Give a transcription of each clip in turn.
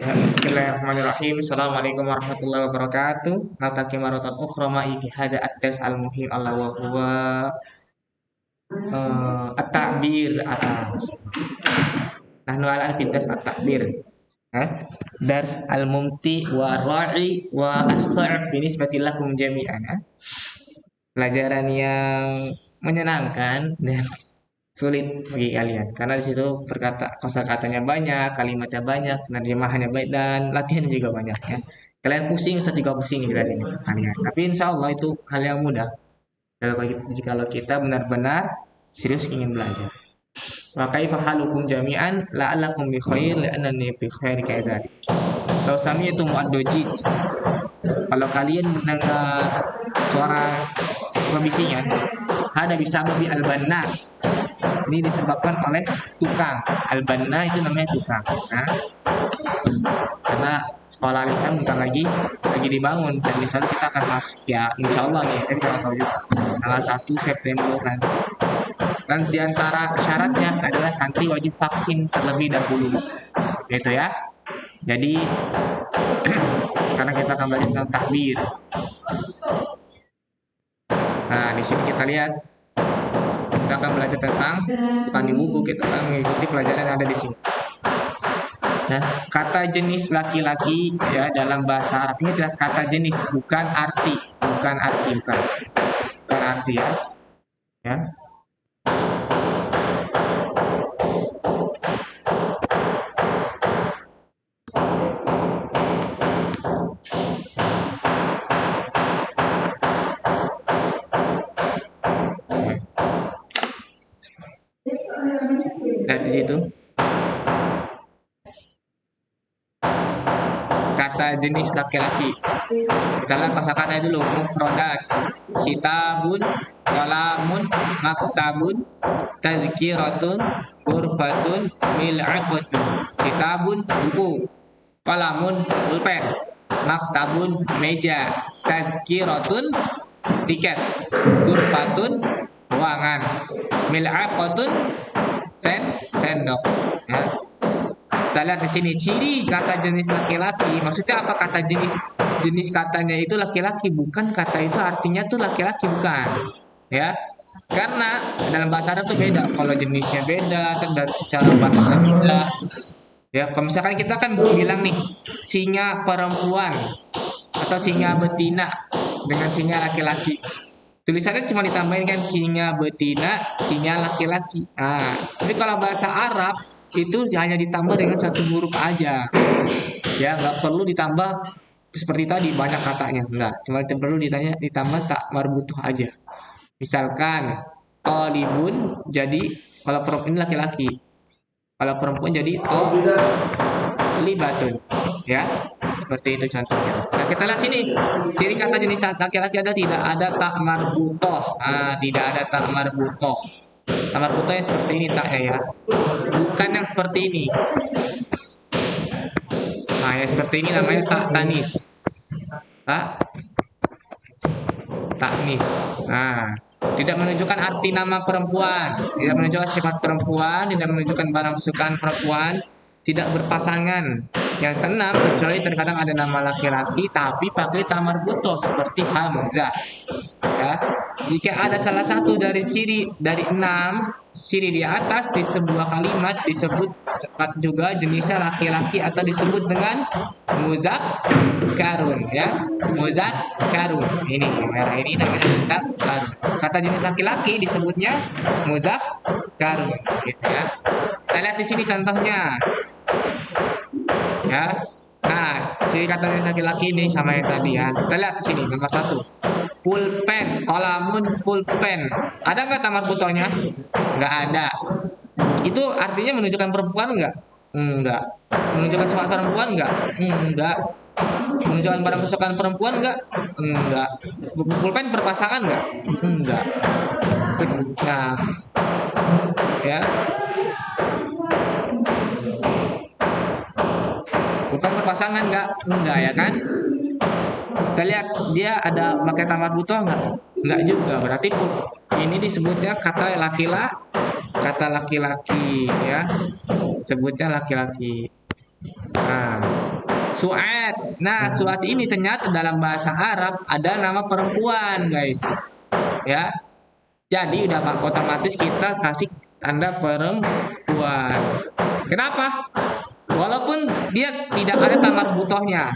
Ya, Bismillahirrahmanirrahim. Assalamualaikum warahmatullahi wabarakatuh. Naltaqi maratan ukhra ma'i fi hada ad-dars al-muhim ala wa huwa at-ta'bir. Nahnu al'an fi dars at-ta'bir. Dars al-mumti wa ra'i wa as-sa'ib binisbati lakum jami'an. Pelajaran yang menyenangkan dan sulit bagi kalian karena di situ kosakatanya banyak, kalimatnya banyak, terjemahannya baik dan latihan juga banyak ya. Kalian pusing, saya juga pusing jelasin itu kalian. Tapi insya Allah itu hal yang mudah kalau kita benar-benar serius ingin belajar. Wa kaifa halukum jami'an la'allakum bi khair li'annani bi khair kaidzalik. Kalau sami itu muaddojid. Kalau kalian mendengar suara kebisingan, ada bisa babi al-banna. Ini disebabkan oleh tukang. Al-banna itu namanya tukang. Nah, karena sekolah lisan bentar lagi dibangun dan di sana kita akan masuk ya insya Allah nih kita tahu juga tanggal 1 September nanti. Dan diantara syaratnya adalah santri wajib vaksin terlebih dahulu gitu ya. Jadi sekarang kita akan belajar tentang takbir. Nah di sini kita lihat kita akan belajar tentang bukan di buku, kita akan mengikuti pelajaran yang ada di sini. Nah, kata jenis laki-laki ya dalam bahasa Arab ini adalah kata jenis, bukan arti, bukan arti ya. Ya. Lihat di situ. Kata jenis laki-laki. Kita lihat kosakata dulu. Mufradat. Kitabun, qalamun, maktabun, tazkiratun, ghurfatun, mil'aqatun. Kitabun, buku. Qalamun, pulpen. Maktabun, meja. Tazkiratun, tiket. Ghurfatun, ruangan. Mil'aqatun, sendok. Ya. Kita lihat di sini ciri kata jenis laki-laki. Maksudnya apa kata jenis katanya itu laki-laki, bukan kata itu artinya tuh laki-laki, bukan. Ya. Karena dalam bahasa Arab tuh beda. Kalau jenisnya beda, dan secara bahasa beda. Ya, kalau misalkan kita kan bilang nih singa perempuan atau singa betina dengan singa laki-laki. Tulisannya cuma ditambahin kan singa betina, singa laki-laki. Nah, tapi kalau bahasa Arab itu hanya ditambah dengan satu huruf aja. Ya, nggak perlu ditambah seperti tadi banyak katanya. Enggak, cuma perlu ditambah tak marbutuh aja. Misalkan talibun jadi kalau perempuan ini laki-laki. Kalau perempuan jadi tolibatun. Ya, seperti itu contohnya. Nah, kita lihat sini. Ciri kata jenis laki-laki ada tidak ada tak marbutoh. Tidak ada tak marbutoh. Tak marbutoh yang seperti ini taknya ya. Bukan yang seperti ini. Nah, yang seperti ini namanya tak tanis. Taknis. Nah, tidak menunjukkan arti nama perempuan, tidak menunjukkan sifat perempuan, tidak menunjukkan barang kesukaan perempuan, tidak berpasangan. Yang keenam, kecuali terkadang ada nama laki-laki tapi pakai tak marbutoh seperti Hamzah. Ya. Jika ada salah satu dari ciri dari 6 ciri di atas di sebuah kalimat disebut tepat juga jenisnya laki-laki atau disebut dengan muzakkarun ya. Muzakkarun. Ini merah ini namanya muzakkarun. Kata jenis laki-laki disebutnya muzakkarun gitu ya. Kita lihat di sini contohnya. Ya. Nah, ciri kata jenis laki-laki ini sama yang tadi ya. Kita lihat di sini nomor 1. Pulpen, kolamun pulpen. Ada nggak tamar butohnya? Nggak ada. Itu artinya menunjukkan perempuan nggak? Enggak. Menunjukkan sifat perempuan nggak? Enggak. Menunjukkan barang kesukaan perempuan nggak? Enggak. Pulpen berpasangan nggak? Enggak. Nah, ya. Bukan berpasangan nggak? Enggak ya kan? Kita lihat dia ada pakai tamar butoh nggak? Nggak juga. Berarti ini disebutnya kata laki-laki ya. Sebutnya laki-laki. Nah, Su'ad. Nah, Su'ad ini ternyata dalam bahasa Arab ada nama perempuan, guys. Ya. Jadi udah otomatis kita kasih tanda perempuan. Kenapa? Walaupun dia tidak ada tamar butohnya.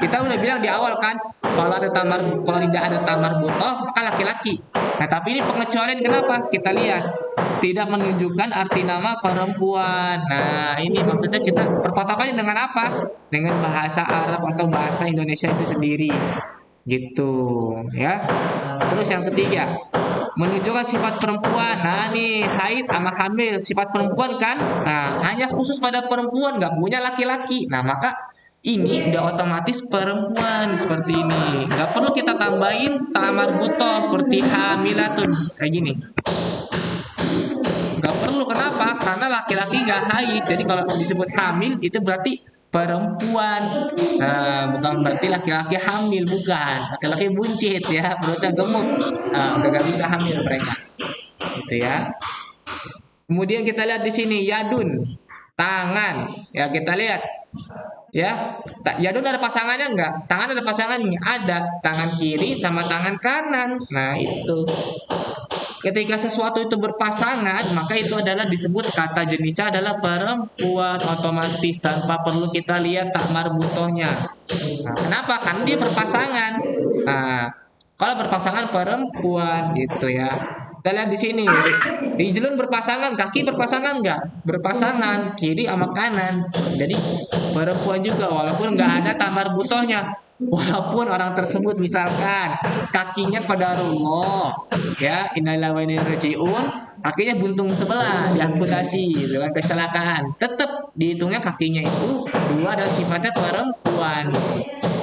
Kita udah bilang di awal kan, kalau tidak ada tamar butoh maka laki-laki. Nah, tapi ini pengecualian kenapa? Kita lihat tidak menunjukkan arti nama perempuan. Nah, ini maksudnya kita perpatokannya dengan apa? Dengan bahasa Arab atau bahasa Indonesia itu sendiri. Gitu, ya. Terus yang ketiga, menunjukkan sifat perempuan. Nah, nih haid sama hamil sifat perempuan kan. Nah, hanya khusus pada perempuan, nggak punya laki-laki. Nah, maka ini udah otomatis perempuan seperti ini. Nggak perlu kita tambahin tamar butoh seperti hamilatun kayak gini. Nggak perlu, kenapa? Karena laki-laki nggak haid. Jadi kalau disebut hamil itu berarti perempuan. Nah, bukan berarti laki-laki hamil, bukan. Laki-laki buncit ya, perutnya gemuk. Nah, nggak bisa hamil mereka. Gitu ya. Kemudian kita lihat di sini yadun, tangan. Ya, kita lihat. Ya, yadun ada pasangannya enggak? Tangan ada pasangannya? Ada. Tangan kiri sama tangan kanan. Nah, itu. Ketika sesuatu itu berpasangan, maka itu adalah disebut kata jenisnya adalah perempuan otomatis tanpa perlu kita lihat takmar butohnya. Nah, kenapa? Karena dia berpasangan. Nah, kalau berpasangan perempuan gitu ya. Kita lihat di sini, rijlun berpasangan, kaki berpasangan enggak? Berpasangan, kiri sama kanan. Jadi perempuan juga walaupun nggak ada tamar butohnya. Walaupun orang tersebut misalkan kakinya qadarullah ya innalillahi wa inna ilaihi rajiun, kakinya buntung sebelah diamputasi dengan kecelakaan, tetap dihitungnya kakinya itu dua dan sifatnya perempuan.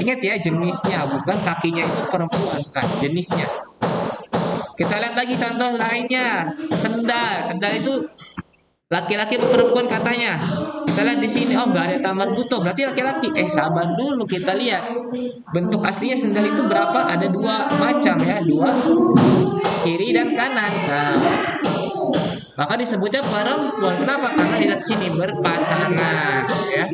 Ingat ya, jenisnya, bukan kakinya itu perempuan, bukan jenisnya. Kita lihat lagi contoh lainnya, sendal. Sendal itu laki-laki atau perempuan katanya. Kita lihat di sini, oh nggak ada tamar butoh, berarti laki-laki. Sabar dulu, kita lihat bentuk aslinya sendal itu berapa? Ada dua macam ya, dua, kiri dan kanan. Nah, maka disebutnya perempuan. Kenapa? Karena di sini berpasangan ya.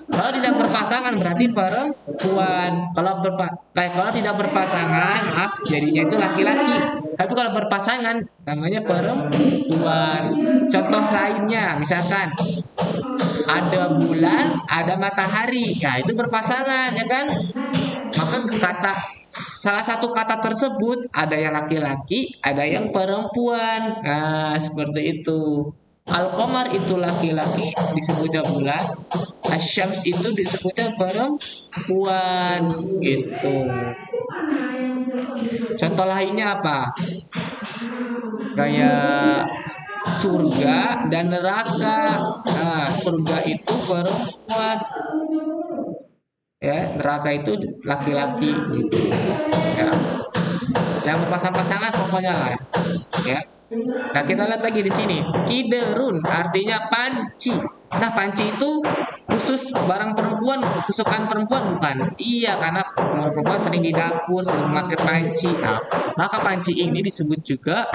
Kalau tidak berpasangan berarti perempuan. Kalau tidak berpasangan, maaf, jadinya itu laki-laki. Tapi kalau berpasangan namanya perempuan. Contoh lainnya, misalkan ada bulan, ada matahari. Ya, itu berpasangan ya kan? Maka salah satu kata tersebut ada yang laki-laki, ada yang perempuan. Nah, seperti itu. Al-Qamar itu laki-laki disebutnya bulan, Asyams itu disebutnya perempuan gitu. Contoh lainnya apa? Kayak surga dan neraka. Nah, surga itu perempuan. Ya, neraka itu laki-laki gitu. Ya. Yang berpasang-pasangan pokoknya lah. Ya. Nah, kita lihat lagi di sini. Kiderun artinya panci. Nah, panci itu khusus barang perempuan, tusukan perempuan bukan? Iya, karena perempuan sering di dapur, sering memakai panci. Nah, maka panci ini disebut juga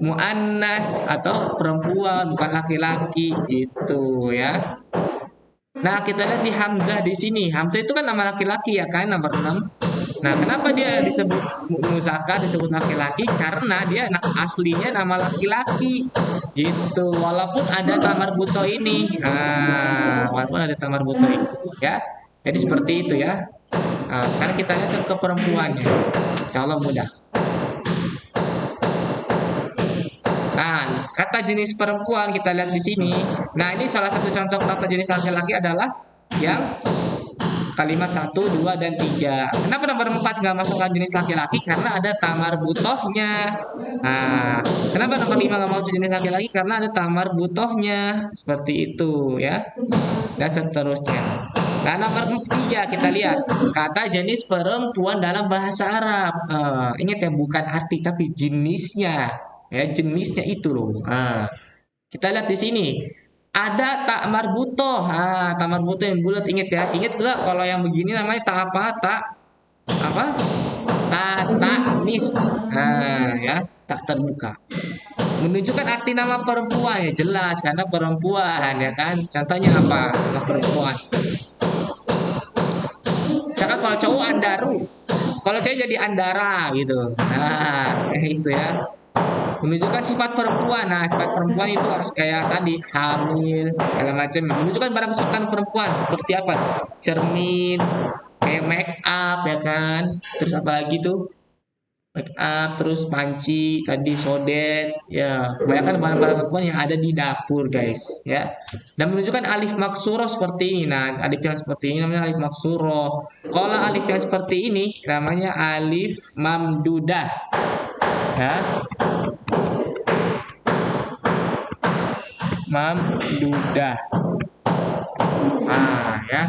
muannas atau perempuan, bukan laki-laki gitu ya. Nah, kita lihat di Hamzah di sini. Hamzah itu kan nama laki-laki ya kan, nomor 6. Nah, kenapa dia disebut muzakkar, disebut laki-laki? Karena dia aslinya nama laki-laki. Gitu. Walaupun ada tamar buto ini. Nah, walaupun ada tamar buto ini, ya. Jadi seperti itu ya. Nah, sekarang kita lihat ke perempuannya. Insya Allah mudah. Nah, kata jenis perempuan kita lihat di sini. Nah, ini salah satu contoh kata jenis laki-laki adalah yang kalimat 1, 2, dan 3. Kenapa nomor 4 nggak masukkan jenis laki-laki? Karena ada tamar butohnya. Nah, kenapa nomor 5 nggak masuk jenis laki-laki? Karena ada tamar butohnya. Seperti itu ya. Dan seterusnya. Nah, nomor 3 kita lihat kata jenis perempuan dalam bahasa Arab. Ingat ya, bukan arti tapi jenisnya. Ya, jenisnya itu loh. Nah, kita lihat di sini. Ada tak marbutoh. Ah, tak marbutoh yang bulat, ingat ya. Ingat gak kalau yang begini namanya tak apa? Tak apa? Taknis. Nah, ya, tak terbuka. Menunjukkan arti nama perempuan ya jelas karena perempuan ya kan. Contohnya apa? Nama perempuan. Kalau saya jadi Andara gitu. Nah, itu ya. Menunjukkan sifat perempuan. Nah, sifat perempuan itu harus kayak tadi, hamil, segala macam. Menunjukkan barang kesukaan perempuan seperti apa? Cermin, kayak make up ya kan. Terus apa lagi tuh? Make up, terus panci, tadi sodet, ya. Kebanyakan barang-barang perempuan yang ada di dapur, guys, ya. Dan menunjukkan alif maksuroh seperti ini. Nah, alif yang seperti ini namanya alif maksuroh. Kalau alif yang seperti ini namanya alif mamdudah, ya. Mamdudah. Ah, ya.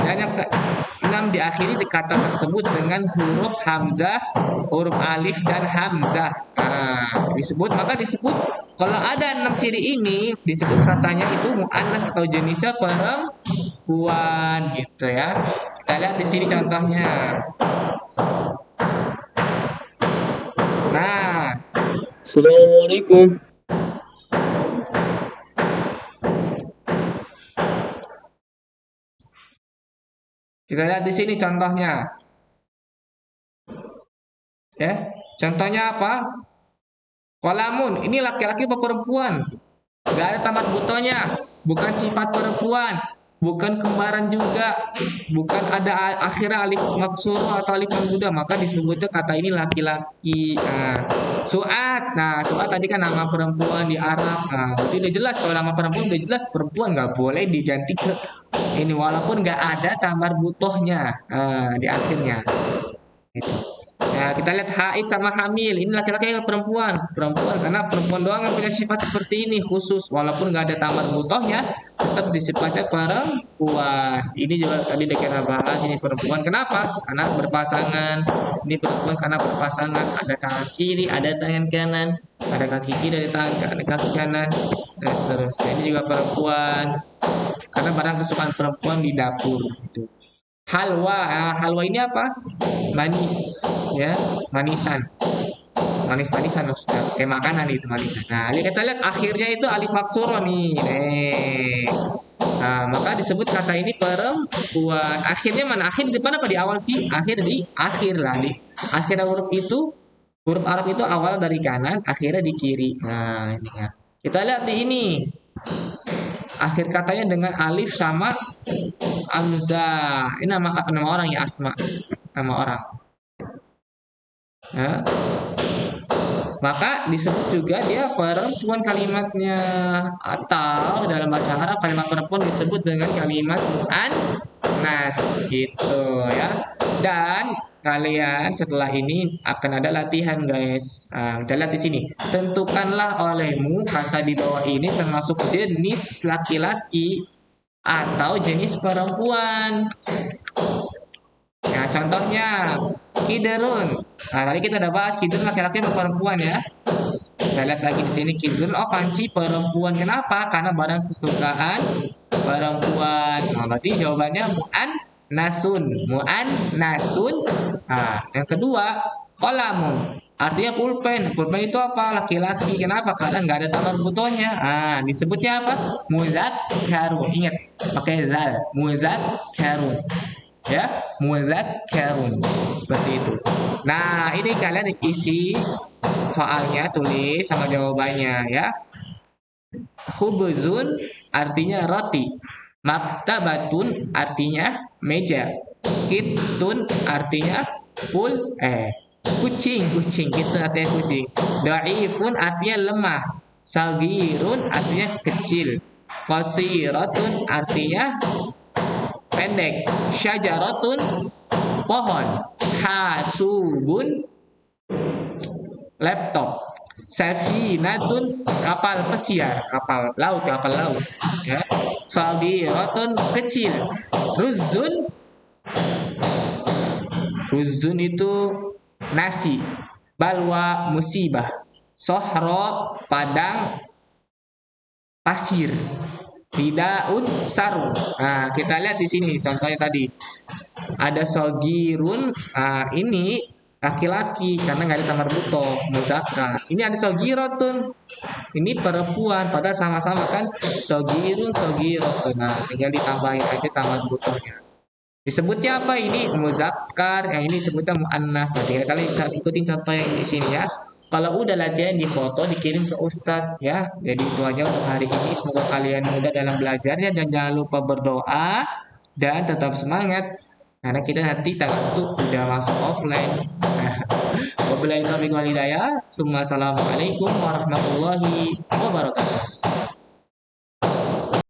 Dan yang keenam diakhiri di kata tersebut dengan huruf hamzah, huruf alif dan hamzah. Nah, disebut kalau ada 6 ciri ini disebut katanya itu muannas atau jenisnya perempuan gitu ya. Kita lihat di sini contohnya. Nah, Assalamualaikum. kita lihat di sini contohnya. Ya, contohnya apa? Kolamun, ini laki-laki atau perempuan? Gak ada tamat butonya, bukan sifat perempuan, bukan kembaran juga, bukan ada akhirnya alif maksuro atau alif mamdudah, maka disebutnya kata ini laki-laki. Nah, suat tadi kan nama perempuan di Arab. Nah, berarti udah jelas kalau nama perempuan udah jelas perempuan nggak boleh diganti ke ini walaupun nggak ada tamar butohnya di akhirnya. Gitu. Ya, kita lihat haid sama hamil. Ini laki-laki atau perempuan? Perempuan, karena perempuan doang yang punya sifat seperti ini khusus. Walaupun nggak ada tamar butohnya, tetap disifatnya perempuan. Ini juga tadi udah kita bahas, ini perempuan. Kenapa? Karena berpasangan. Ini perempuan karena berpasangan. Ada tangan kiri, ada tangan kanan. Ada kaki kiri, ada kaki kanan. Dan seterusnya. Ini juga perempuan. Karena barang kesukaan perempuan di dapur. Gitu. Halwa ini apa? Manis, ya, manisan, manis-manisan maksudnya, kayak makanan itu manisan. Nah, ini kita lihat akhirnya itu alif maksuro nih, Nah, maka disebut kata ini perempuan. Akhirnya mana? Akhir di depan apa di awal sih? Akhir di akhir lah, di akhir huruf Arab itu awal dari kanan, akhirnya di kiri. Nah, ini ya. Kita lihat di ini. Akhir katanya dengan alif sama hamzah. Ini nama orang ya, Asma. Nama orang. Ya. Maka disebut juga dia perempuan kalimatnya, atau dalam bahasa Arab kalimat perempuan disebut dengan kalimat muannas gitu ya. Dan kalian setelah ini akan ada latihan, guys. Nah, kita lihat di sini. Tentukanlah olehmu kata di bawah ini termasuk jenis laki-laki atau jenis perempuan. Nah, contohnya kiderun. Nah, tadi kita udah bahas kiderun laki-laki atau perempuan ya. Kita lihat lagi di sini kiderun, oh panci perempuan. Kenapa? Karena barang kesukaan perempuan. Nah, berarti jawabannya muan nasun. Nah, yang kedua kolamun. Artinya pulpen. Pulpen itu apa? Laki-laki. Kenapa? Karena nggak ada tamar butohnya. Ah, disebutnya apa? Muzakkarun. Ingat, pakai zal. Muzakkarun. Ya, mudzakkarun, seperti itu. Nah, ini kalian isi soalnya, tulis sama jawabannya ya. Khubzun artinya roti, maktabatun artinya meja, kitun artinya kucing itu artinya kucing, dhaifun artinya lemah, sagirun artinya kecil, qasiratun artinya pendek, syajaratun pohon, hasubun laptop, safinatun kapal pesiar, kapal laut ya, sagiratun kecil, ruzun ruzun itu nasi, balwa musibah, sohro padang pasir, Ridaun sarung. Nah, kita lihat di sini contohnya tadi. Ada sogirun. Nah, ini laki-laki karena nggak ada tamar buto, muzakkar. Ini ada sogirotun. Ini perempuan, padahal sama-sama kan sogirun, sogirotun. Nah, tinggal ditambahin aja tamar butonya. Disebutnya apa ini? Muzakkar, yang ini disebutnya muannas. Nah, tiga kali kita ikutin contoh yang di sini ya. Kalau udah latihan di foto dikirim ke Ustadz ya. Jadi itu aja untuk hari ini. Semoga kalian mudah dalam belajarnya dan jangan lupa berdoa dan tetap semangat karena kita nanti tanggal itu udah langsung offline. Wabillahi taufiq wal hidayah. Assalamualaikum warahmatullahi wabarakatuh.